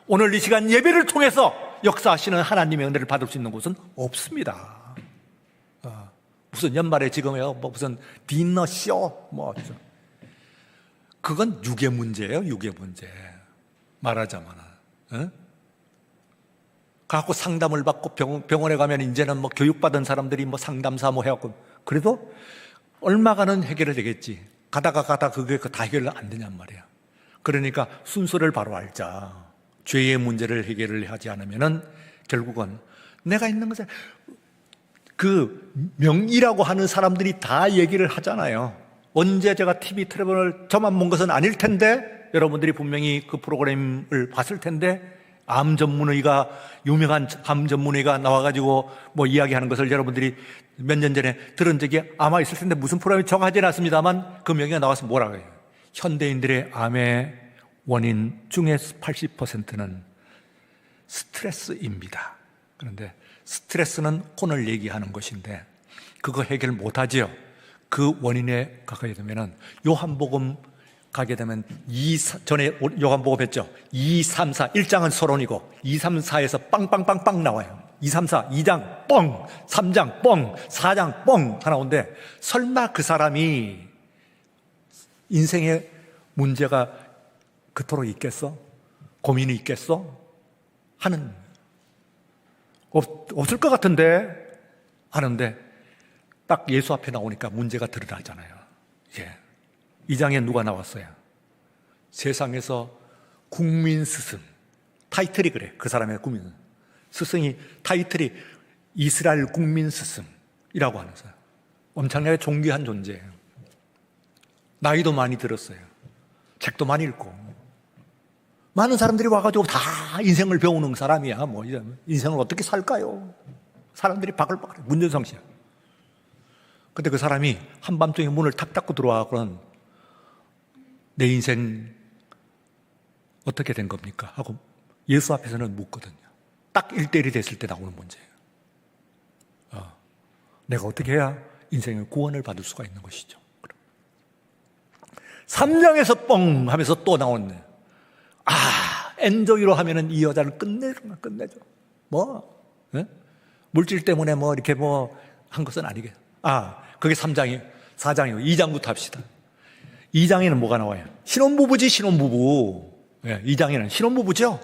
오늘 이 시간 예배를 통해서 역사하시는 하나님의 은혜를 받을 수 있는 곳은 없습니다. 무슨 연말에 지금요, 무슨 디너쇼, 그건 육의 문제예요, 육의 문제. 말하자면. 갖고 상담을 받고 병원에 가면 이제는 교육받은 사람들이 상담사 해갖고 그래도 얼마간은 해결이 되겠지. 가다가 그게 다 해결 안 되냔 말이야. 그러니까 순서를 바로 알자. 죄의 문제를 해결을 하지 않으면은 결국은 내가 있는 것에 그 명의라고 하는 사람들이 다 얘기를 하잖아요. 언제 제가 TV 트래블을 저만 본 것은 아닐 텐데 여러분들이 분명히 그 프로그램을 봤을 텐데 암 전문의가 유명한 암 전문의가 나와가지고 뭐 이야기하는 것을 여러분들이 몇 년 전에 들은 적이 아마 있을 텐데 무슨 프로그램이 정하지는 않습니다만 그 명의가 나와서 뭐라고 해요? 현대인들의 암의 원인 중에 80%는 스트레스입니다. 그런데 스트레스는 오늘 얘기하는 것인데 그거 해결 못하지요. 그 원인에 가까이 되면은 요한복음 가게 되면 전에 요한복음 했죠. 2, 3, 4 1장은 서론이고 2, 3, 4에서 빵빵빵빵 나와요. 2, 3, 4 2장 뻥, 3장 뻥, 4장 뻥 하나 오는데 설마 그 사람이 인생의 문제가 그토록 있겠어? 고민이 있겠어? 하는 없을 것 같은데 하는데 딱 예수 앞에 나오니까 문제가 드러나잖아요. 예. 이 장에 누가 나왔어요? 세상에서 국민 스승. 타이틀이 그래. 그 사람의 국민 스승이 타이틀이 이스라엘 국민 스승이라고 하는 사람. 엄청나게 존귀한 존재예요. 나이도 많이 들었어요. 책도 많이 읽고. 많은 사람들이 와가지고 다 인생을 배우는 사람이야. 뭐 인생을 어떻게 살까요? 사람들이 바글바글. 문전성 씨야. 근데 그 사람이 한밤중에 문을 탁 닫고 들어와서는 내 인생 어떻게 된 겁니까? 하고 예수 앞에서는 묻거든요. 딱 1대1이 됐을 때 나오는 문제예요. 내가 어떻게 해야 인생의 구원을 받을 수가 있는 것이죠. 3장에서 뻥 하면서 또 나오네. 엔조이로 하면은 이 여자를 끝내죠. 뭐? 네? 물질 때문에 뭐 이렇게 뭐 한 것은 아니겠. 그게 3장이에요. 4장이에요. 2장부터 합시다. 2장에는 뭐가 나와요? 신혼부부지, 신혼부부. 네, 2장에는 신혼부부죠?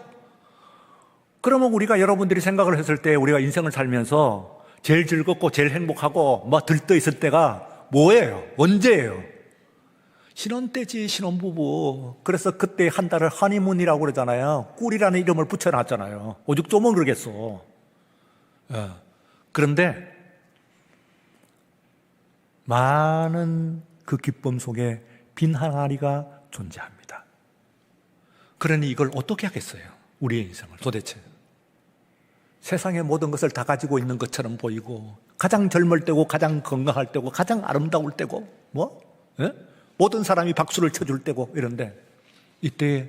그러면 우리가 여러분들이 생각을 했을 때 우리가 인생을 살면서 제일 즐겁고 제일 행복하고 뭐 들떠 있을 때가 뭐예요? 언제예요? 신혼 때지, 신혼부부. 그래서 그때 한 달을 허니문이라고 그러잖아요. 꿀이라는 이름을 붙여놨잖아요. 오죽 좀 그러겠어. 그런데 많은 그 기쁨 속에 빈 항아리가 존재합니다. 그러니 이걸 어떻게 하겠어요? 우리의 인생을 도대체. 세상의 모든 것을 다 가지고 있는 것처럼 보이고 가장 젊을 때고 가장 건강할 때고 가장 아름다울 때고 뭐? 모든 사람이 박수를 쳐줄 때고 이런데 이때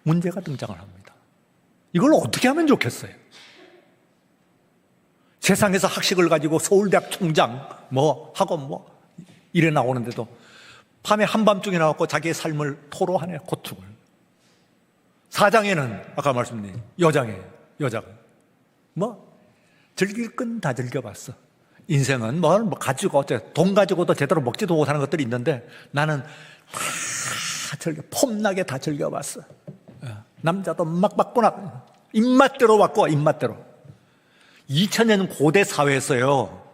문제가 등장을 합니다. 이걸 어떻게 하면 좋겠어요? 세상에서 학식을 가지고 서울대학 총장 뭐 학원 뭐 이래 나오는데도 밤에 한밤중에 나왔고 자기의 삶을 토로하네. 고충을. 4장에는 아까 말씀드린 여자가 뭐 즐길 건 다 즐겨봤어. 인생은 뭘 가지고 돈 가지고도 제대로 먹지도 못하는 것들이 있는데 나는 다 폼나게 다 즐겨봤어. 남자도 막 받구나. 입맛대로 받고 입맛대로. 2000년 고대 사회에서요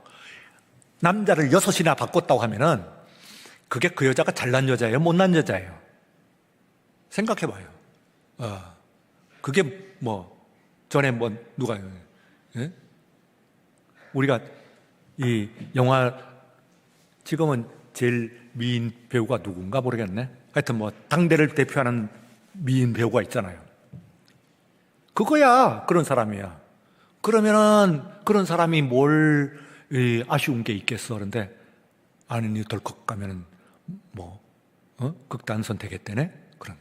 남자를 6이나 바꿨다고 하면은 그게 그 여자가 잘난 여자예요? 못난 여자예요? 생각해봐요. 그게 뭐 전에 뭐 누가 우리가 이 영화 지금은 제일 미인 배우가 누군가 모르겠네. 하여튼 뭐 당대를 대표하는 미인 배우가 있잖아요. 그거야. 그런 사람이야. 그러면은 그런 사람이 뭘 아쉬운 게 있겠어. 그런데 아니 덜컥 가면은 뭐 극단 선택했대네. 그럼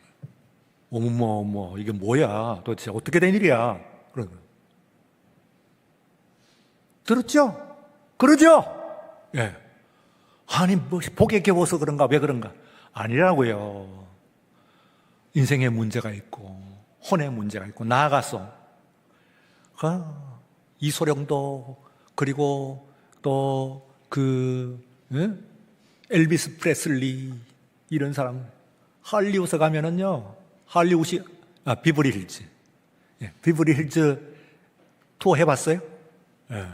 어머 이게 뭐야? 도대체 어떻게 된 일이야? 그런 들었죠? 그러죠? 예. 아니 뭐 복에 겨워서 그런가 왜 그런가? 아니라고요. 인생에 문제가 있고 혼의 문제가 있고 나아가서 이소룡도 그리고 또 엘비스 프레슬리 이런 사람 할리우드 가면은요 할리우드 비버리 힐즈 비버리 힐즈 투어 해봤어요? 예.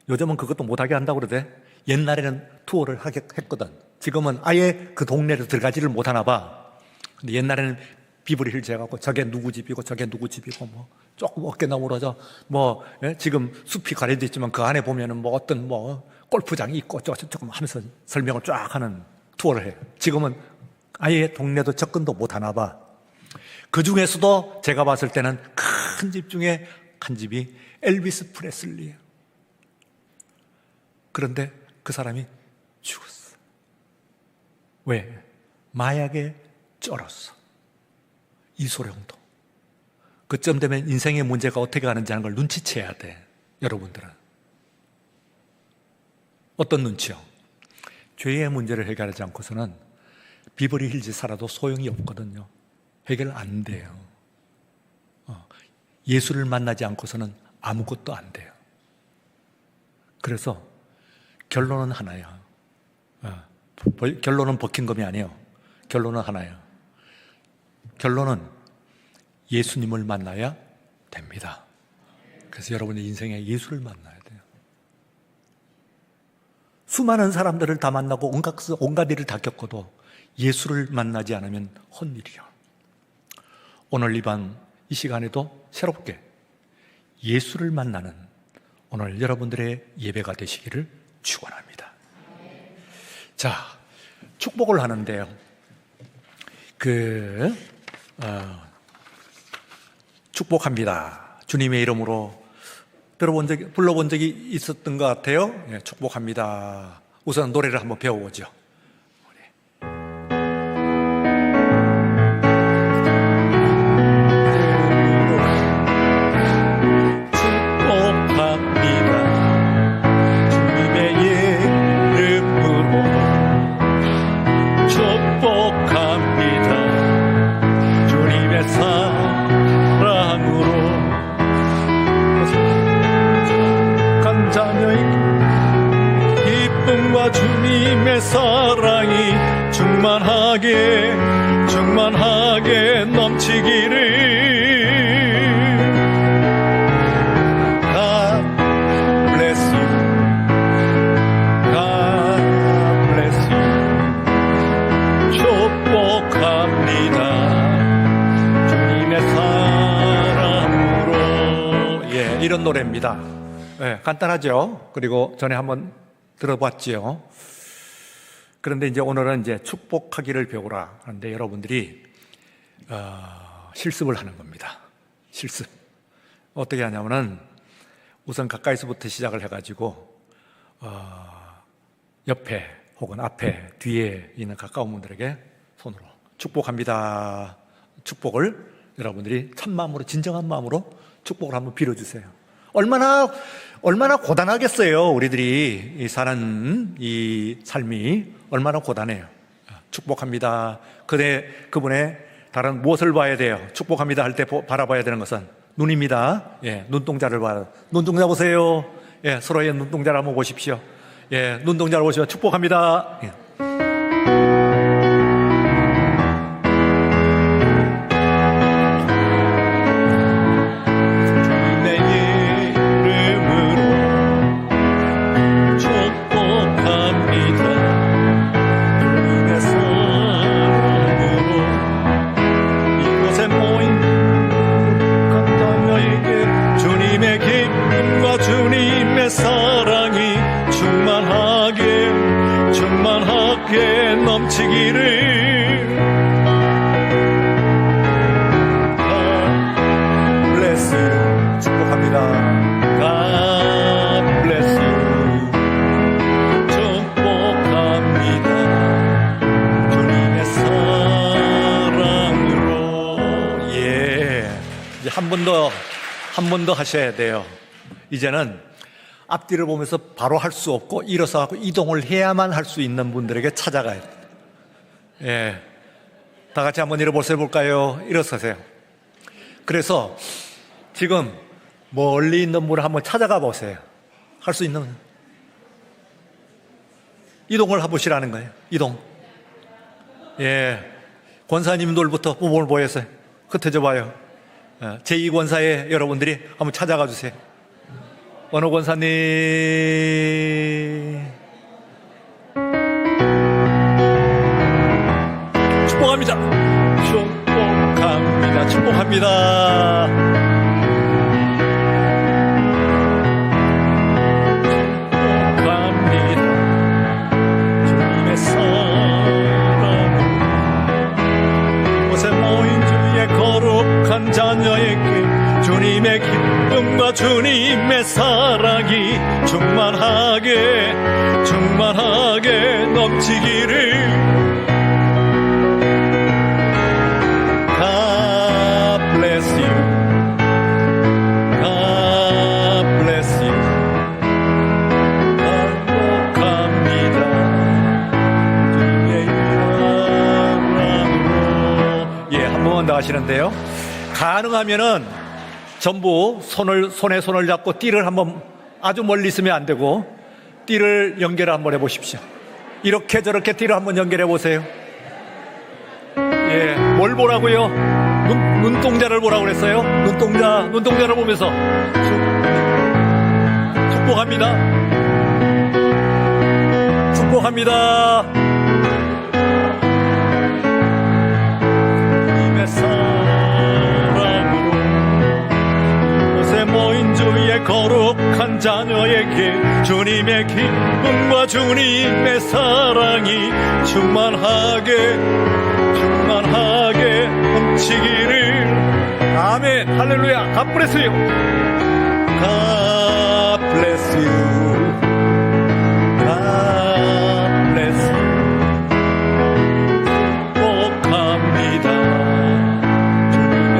요즘은 그것도 못하게 한다고 그러대. 옛날에는 투어를 했거든. 지금은 아예 그 동네를 들어가지를 못하나 봐. 근데 옛날에는 비버리 힐즈 해갖고 저게 누구 집이고 저게 누구 집이고 뭐 조금 어깨 나무러져 뭐 지금 숲이 가려져 있지만 그 안에 보면은 뭐 어떤 뭐 골프장이 있고 조금 하면서 설명을 쫙 하는 투어를 해요. 지금은 아예 동네도 접근도 못 하나 봐. 그 중에서도 제가 봤을 때는 큰 집 중에 한 집이 엘비스 프레슬리예요. 그런데 그 사람이 죽었어. 왜? 마약에 쩔었어. 이소룡도. 그쯤 되면 인생의 문제가 어떻게 가는지 하는 걸 눈치채야 돼. 여러분들은. 어떤 눈치요? 죄의 문제를 해결하지 않고서는 비버리 힐즈 살아도 소용이 없거든요. 해결 안 돼요. 예수를 만나지 않고서는 아무것도 안 돼요. 그래서 결론은 하나야. 결론은 버킹검이 아니에요. 결론은 하나야. 결론은 예수님을 만나야 됩니다. 그래서 여러분의 인생에 예수를 만나야 돼요. 수많은 사람들을 다 만나고 온갖 일을 다 겪어도 예수를 만나지 않으면 헛일이요. 오늘 이 밤 이 시간에도 새롭게 예수를 만나는 오늘 여러분들의 예배가 되시기를 축원합니다. 자, 축복을 하는데요. 축복합니다. 주님의 이름으로 불러본 적이 있었던 것 같아요. 예, 축복합니다. 우선 노래를 한번 배워보죠. 주님의 사랑이 충만하게 넘치기를. God bless you. God bless you. 축복합니다. 주님의 사랑으로. 예, 이런 노래입니다. 예, 간단하죠? 그리고 전에 한번 들어봤지요. 그런데 이제 오늘은 이제 축복하기를 배우라 하는데 여러분들이 실습을 하는 겁니다. 실습. 어떻게 하냐면은 우선 가까이서부터 시작을 해가지고 옆에 혹은 앞에 뒤에 있는 가까운 분들에게 손으로 축복합니다. 축복을 여러분들이 참 마음으로 진정한 마음으로 축복을 한번 빌어주세요. 얼마나 고단하겠어요. 우리들이 사는 이 삶이 얼마나 고단해요. 축복합니다. 그분의 다른 무엇을 봐야 돼요? 축복합니다 할 때 바라봐야 되는 것은 눈입니다. 예, 눈동자를 봐요. 눈동자 보세요. 예, 서로의 눈동자를 한번 보십시오. 예, 눈동자를 보시면 축복합니다. 예. 넘치기를. God bless you. 축복합니다. God bless you. 축복합니다. 주님의 사랑으로. 예, 이제 한 번 더 하셔야 돼요. 이제는 앞뒤를 보면서 바로 할 수 없고 일어서 이동을 해야만 할 수 있는 분들에게 찾아가야 돼요. 예, 다 같이 한번 일어보세요. 볼까요? 일어서세요. 그래서 지금 멀리 있는 분을 한번 찾아가 보세요. 할 수 있는 이동을 해보시라는 거예요. 이동. 예, 권사님들부터 몸을 보여서 흩어져 봐요. 제2권사에 여러분들이 한번 찾아가 주세요. 어느 권사님? 축복합니다. 축복합니다. 축복합니다. 축복합니다. 주님의 사랑. 능력이 충만하게 충만하게 넘치기를. God bless you. God bless you. 행복합니다. 주님의 사랑으로. 예, 한 번만 더 하시는데요. 가능하면은 전부 손에 손을 잡고 띠를 한번 아주 멀리 있으면 안 되고 띠를 연결을 한번 해보십시오. 이렇게 저렇게 띠를 한번 연결해 보세요. 예, 뭘 보라고요? 눈동자를 보라고 그랬어요. 눈동자를 보면서 축복합니다. 축복합니다. 주님의 사랑으로 곳에 모인 주의 거룩한 자녀에게 주님의 기쁨과 주님의 사랑이 충만하게 넘치기를. 아멘. 할렐루야. God bless you. God bless you. God bless you. 축복합니다. 주님의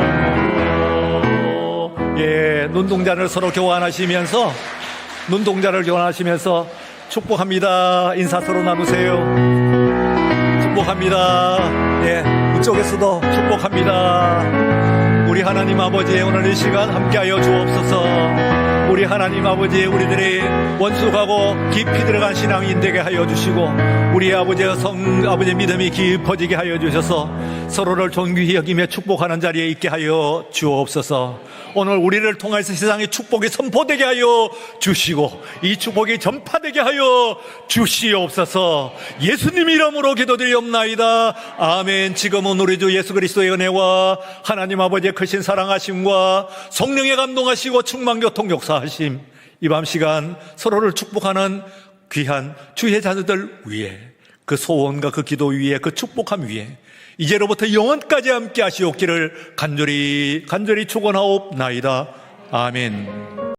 사랑으로. 예, 눈동자를 서로 교환하시면서 축복합니다. 인사 서로 나누세요. 축복합니다. 예, 이쪽에서도 축복합니다. 우리 하나님 아버지, 오늘 이 시간 함께하여 주옵소서. 우리 하나님 아버지, 우리들이 원숙하고 깊이 들어간 신앙이 인되게 하여 주시고 우리 아버지의 믿음이 깊어지게 하여 주셔서 서로를 존귀히 여기며 축복하는 자리에 있게 하여 주옵소서. 오늘 우리를 통해서 세상에 축복이 선포되게 하여 주시고 이 축복이 전파되게 하여 주시옵소서. 예수님 이름으로 기도드리옵나이다. 아멘. 지금은 우리 주 예수 그리스도의 은혜와 하나님 아버지의 크신 사랑하심과 성령의 감동하시고 충만교통 역사하심, 이 밤 시간 서로를 축복하는 귀한 주의 자녀들 위에, 그 소원과 그 기도 위에, 그 축복함 위에 이제로부터 영원까지 함께 하시옵기를 간절히 축원하옵나이다. 아멘.